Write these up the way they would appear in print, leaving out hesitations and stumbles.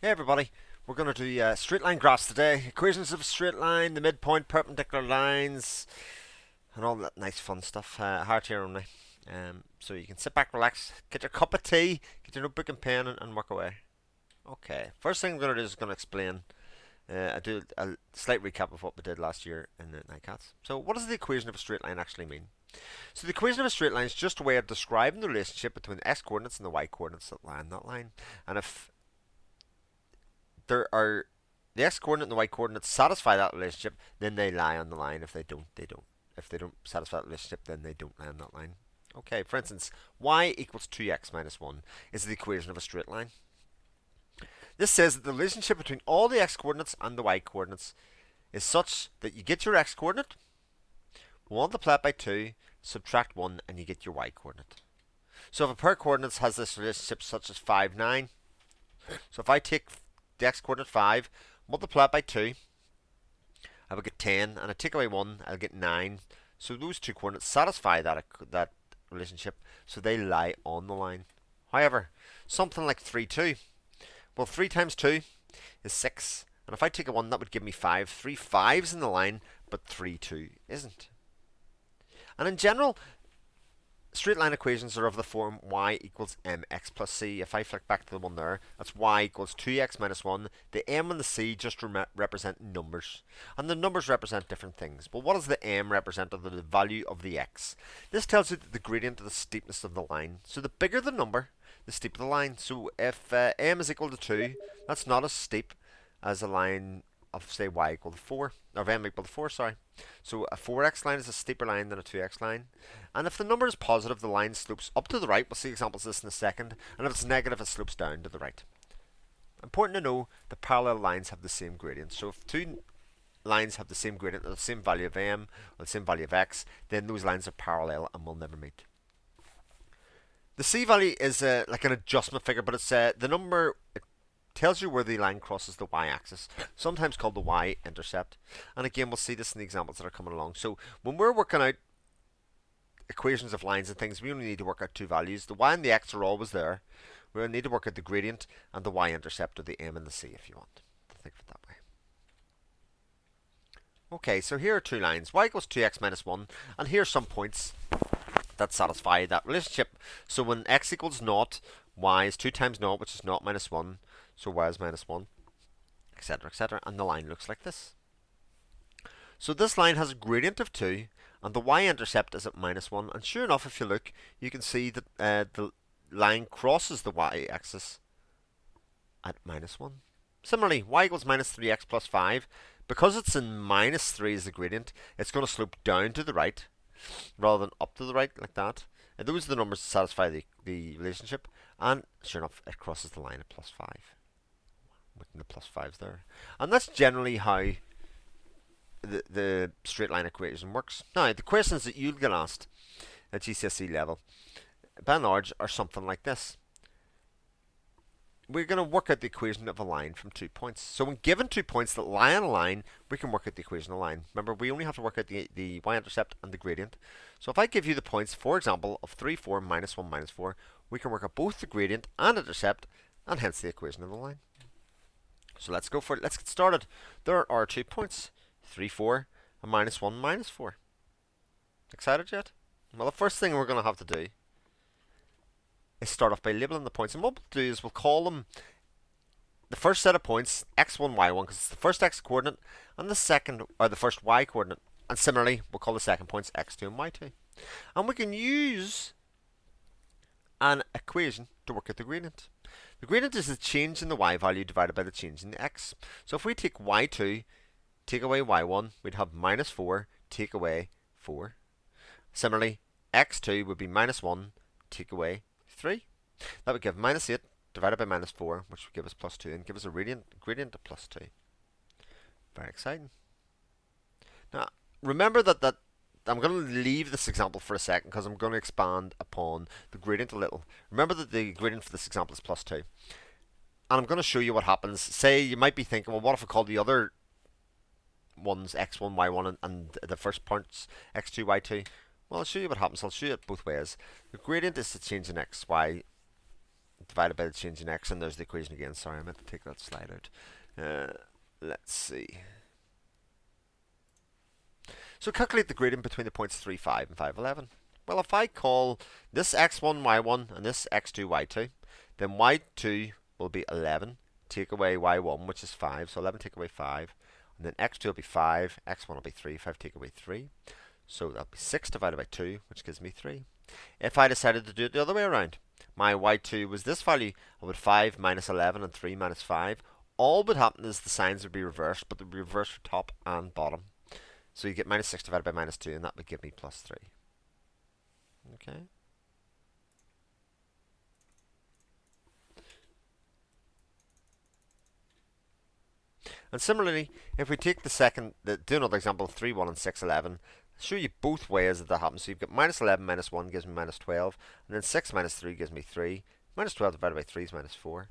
Hey everybody, we're going to do straight line graphs today. Equations of a straight line, the midpoint, perpendicular lines, and all that nice fun stuff. Hard here only. So you can sit back, relax, get your cup of tea, get your notebook and pen, and work away. Okay, first thing I'm going to do is going to explain. I do a slight recap of what we did last year in the NICATs. So what does the equation of a straight line actually mean? So the equation of a straight line is just a way of describing the relationship between the x coordinates and the y coordinates that lie on that line. And if there are the x coordinate and the y coordinates satisfy that relationship, then they lie on the line. If they don't, they don't. If they don't satisfy that relationship, then they don't lie on that line. Okay, for instance, y equals 2x minus 1 is the equation of a straight line. This says that the relationship between all the x coordinates and the y coordinates is such that you get your x coordinate, multiply it by 2, subtract 1, and you get your y coordinate. So if a pair of coordinates has this relationship such as 5, 9, so if I take the x coordinate 5, multiply it by 2, I will get 10, and I take away 1, I'll get 9. So those two coordinates satisfy that relationship, so they lie on the line. However, something like 3, 2, well, 3 times 2 is 6, and if I take a 1, that would give me 5. 3 5's in the line, but 3 2 isn't. And in general, straight line equations are of the form y equals mx plus c. If I flick back to the one there, that's y equals 2x minus 1. The m and the c just represent numbers. And the numbers represent different things. But what does the m represent of the value of the x? This tells you the gradient of the steepness of the line. So the bigger the number, the steeper the line. So if m is equal to 2, that's not as steep as a line of, say, y equal to 4, or m equal to 4, sorry. So a 4x line is a steeper line than a 2x line. And if the number is positive, the line slopes up to the right. We'll see examples of this in a second. And if it's negative, it slopes down to the right. Important to know the parallel lines have the same gradient. So if two lines have the same gradient, or the same value of m, or the same value of x, then those lines are parallel and will never meet. The c value is like an adjustment figure, but it's the number. It tells you where the line crosses the y-axis, sometimes called the y-intercept. And again, we'll see this in the examples that are coming along. So when we're working out equations of lines and things, we only need to work out two values. The y and the x are always there. We need to work out the gradient and the y-intercept, or the m and the c, if you want to think of it that way. Okay, so here are two lines. Y equals 2x minus 1, and here are some points that satisfy that relationship. So when x equals 0, y is 2 times 0, which is 0 minus 1. So y is minus 1, etc., etc. And the line looks like this. So this line has a gradient of 2, and the y-intercept is at minus 1. And sure enough, if you look, you can see that the line crosses the y-axis at minus 1. Similarly, y equals minus 3x plus 5. Because it's in minus 3 as the gradient, it's going to slope down to the right rather than up to the right like that. And those are the numbers that satisfy the relationship. And sure enough, it crosses the line at plus 5. With the plus 5s there. And that's generally how the straight line equation works. Now, the questions that you'll get asked at GCSE level, by and large, are something like this. We're going to work out the equation of a line from 2 points. So when given 2 points that lie on a line, we can work out the equation of a line. Remember, we only have to work out the y-intercept and the gradient. So if I give you the points, for example, of 3, 4, minus 1, minus 4, we can work out both the gradient and intercept, and hence the equation of the line. So let's go for it. Let's get started. There are 2 points, 3, 4, and minus 1, minus 4. Excited yet? Well, the first thing we're going to have to do is start off by labeling the points. And what we'll do is we'll call them the first set of points x1, y1, because it's the first x coordinate, and the second, or the first y coordinate. And similarly, we'll call the second points x2 and y2. And we can use an equation to work out the gradient. The gradient is the change in the y value divided by the change in the x. So if we take y2, take away y1, we'd have minus 4, take away 4. Similarly, x2 would be minus 1, take away 3. That would give minus 8 divided by minus 4, which would give us plus 2, and give us a gradient of plus 2. Very exciting. Now, remember that I'm going to leave this example for a second because I'm going to expand upon the gradient a little. Remember that the gradient for this example is plus 2. And I'm going to show you what happens. Say you might be thinking, well, what if I call the other ones x1, y1, and the first points x2, y2? Well, I'll show you what happens. I'll show you it both ways. The gradient is the change in x, y divided by the change in x, and there's the equation again. Sorry, I meant to take that slide out. Let's see. So calculate the gradient between the points 3, 5 and 5, 11. Well, if I call this x1, y1 and this x2, y2, then y2 will be 11. Take away y1, which is 5. So 11 take away 5. And then x2 will be 5. x1 will be 3. 5 take away 3. So that'll be 6 divided by 2, which gives me 3. If I decided to do it the other way around, my y2 was this value, I would 5 minus 11 and 3 minus 5. All would happen is the signs would be reversed, but they would be reversed for top and bottom. So you get minus 6 divided by minus 2, and that would give me plus 3. Okay. And similarly, if we take do another example, 3, 1 and 6, 11, I'll show you both ways that happens. So you've got minus 11 minus 1 gives me minus 12, and then 6 minus 3 gives me 3. Minus 12 divided by 3 is minus 4.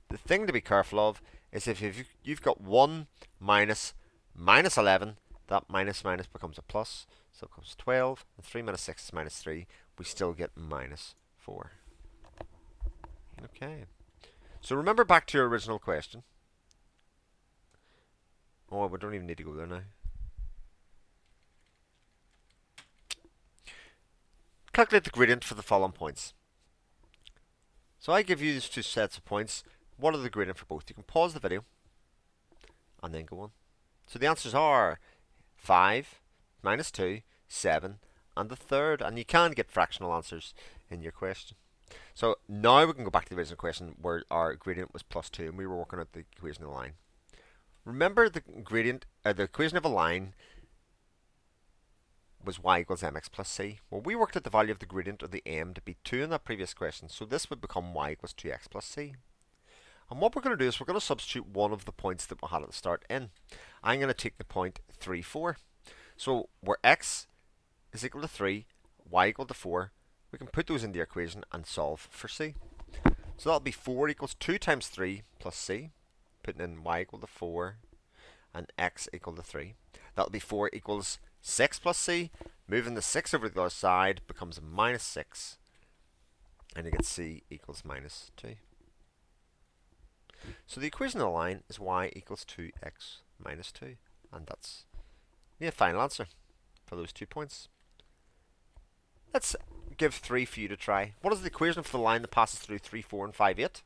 The thing to be careful of is if you've got 1 minus 11, that minus becomes a plus, so it becomes 12, and 3 minus 6 is minus 3. We still get minus 4. Okay. So remember back to your original question. Oh, we don't even need to go there now. Calculate the gradient for the following points. So I give you these two sets of points. What are the gradient for both? You can pause the video and then go on. So the answers are 5, minus 2, 7, and the third. And you can get fractional answers in your question. So now we can go back to the original question where our gradient was plus 2 and we were working out the equation of the line. Remember the equation of a line was y equals mx plus c. Well, we worked out the value of the gradient of the m to be 2 in that previous question, so this would become y equals 2x plus c. And what we're going to do is we're going to substitute one of the points that we had at the start in. I'm going to take the point 3, 4. So where x is equal to 3, y equal to 4, we can put those in the equation and solve for c. So that'll be 4 equals 2 times 3 plus c. Putting in y equal to 4 and x equal to 3. That'll be 4 equals 6 plus c. Moving the 6 over to the other side becomes a minus 6. And you get c equals minus 2. So the equation of the line is y equals 2x minus 2. And that's the final answer for those 2 points. Let's give 3 for you to try. What is the equation for the line that passes through 3, 4 and 5, 8?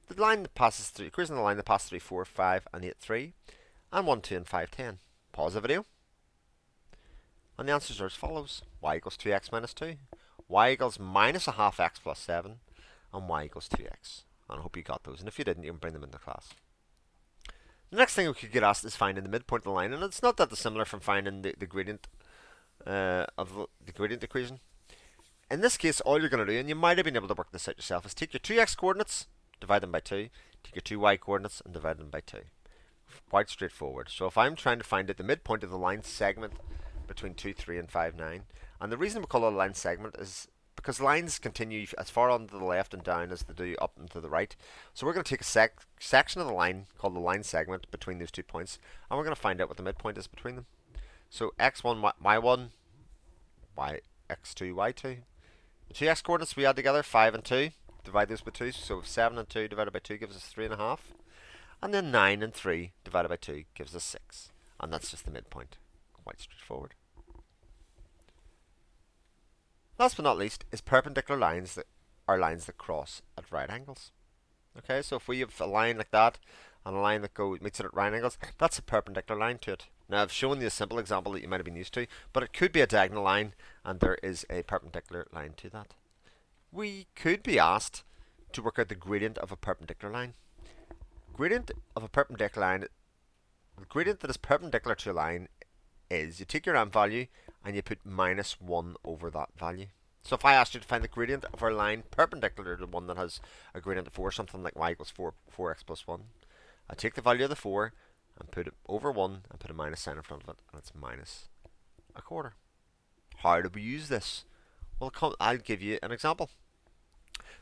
The line that passes through, equation of the line that passes through 4, 5 and 8, 3, and 1, 2 and 5, 10. Pause the video. And the answers are as follows. Y equals 2x minus 2, y equals minus a half x plus 7, and y equals 2x. And I hope you got those, and if you didn't, you can bring them into class. The next thing we could get asked is finding the midpoint of the line, and it's not that dissimilar from finding the gradient of the gradient equation. In this case, all you're going to do, and you might have been able to work this out yourself, is take your 2x coordinates, divide them by 2, take your 2y coordinates and divide them by 2. Quite straightforward. So if I'm trying to find out the midpoint of the line segment between 2, 3 and 5, 9, and the reason we call it a line segment is because lines continue as far on to the left and down as they do up and to the right. So we're going to take a section of the line called the line segment between those 2 points, and we're going to find out what the midpoint is between them. So x1, y1, x2, y2. The 2x coordinates we add together, 5 and 2. Divide those by 2, so 7 and 2 divided by 2 gives us 3.5. And then 9 and 3 divided by 2 gives us 6. And that's just the midpoint. Quite straightforward. Last but not least is perpendicular lines that are lines that cross at right angles. Okay, so if we have a line like that and a line that meets it at right angles, that's a perpendicular line to it. Now I've shown you a simple example that you might have been used to, but it could be a diagonal line and there is a perpendicular line to that. We could be asked to work out the gradient of a perpendicular line. Gradient of a perpendicular line, the gradient that is perpendicular to a line is you take your m value and you put minus 1 over that value. So if I asked you to find the gradient of our line perpendicular to the one that has a gradient of 4, something like y equals 4x plus 1, I take the value of the 4 and put it over 1 and put a minus sign in front of it, and it's minus a quarter. How do we use this? Well, I'll give you an example.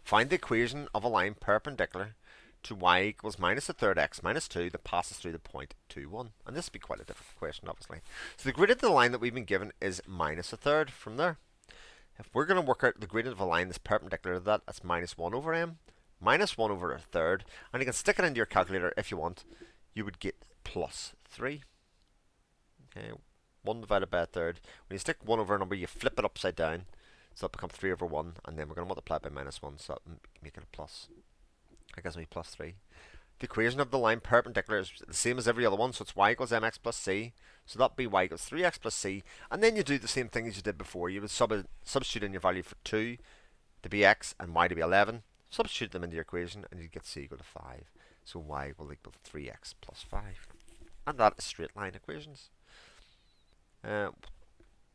Find the equation of a line perpendicular to y equals minus a third x minus 2 that passes through the point 2, 1. And this would be quite a difficult question, obviously. So the gradient of the line that we've been given is minus a third from there. If we're going to work out the gradient of a line that's perpendicular to that, that's minus 1 over m, minus 1 over a third, and you can stick it into your calculator if you want. You would get plus 3. Okay, 1 divided by a third. When you stick 1 over a number, you flip it upside down, so that becomes 3 over 1, and then we're going to multiply it by minus 1, so that make it a plus. That gives me plus 3. The equation of the line perpendicular is the same as every other one, so it's y equals mx plus c. So that'd be y equals 3x plus c. And then you do the same thing as you did before. You would substitute in your value for 2 to be x and y to be 11. Substitute them into your equation and you get c equal to 5. So y will equal 3x plus 5. And that is straight line equations.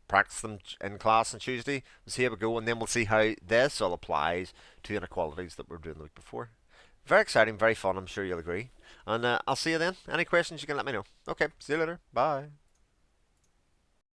Practice them in class on Tuesday. We'll see how we go, and then we'll see how this all applies to inequalities that we were doing the week before. Very exciting, very fun, I'm sure you'll agree. And I'll see you then. Any questions, you can let me know. Okay, see you later. Bye.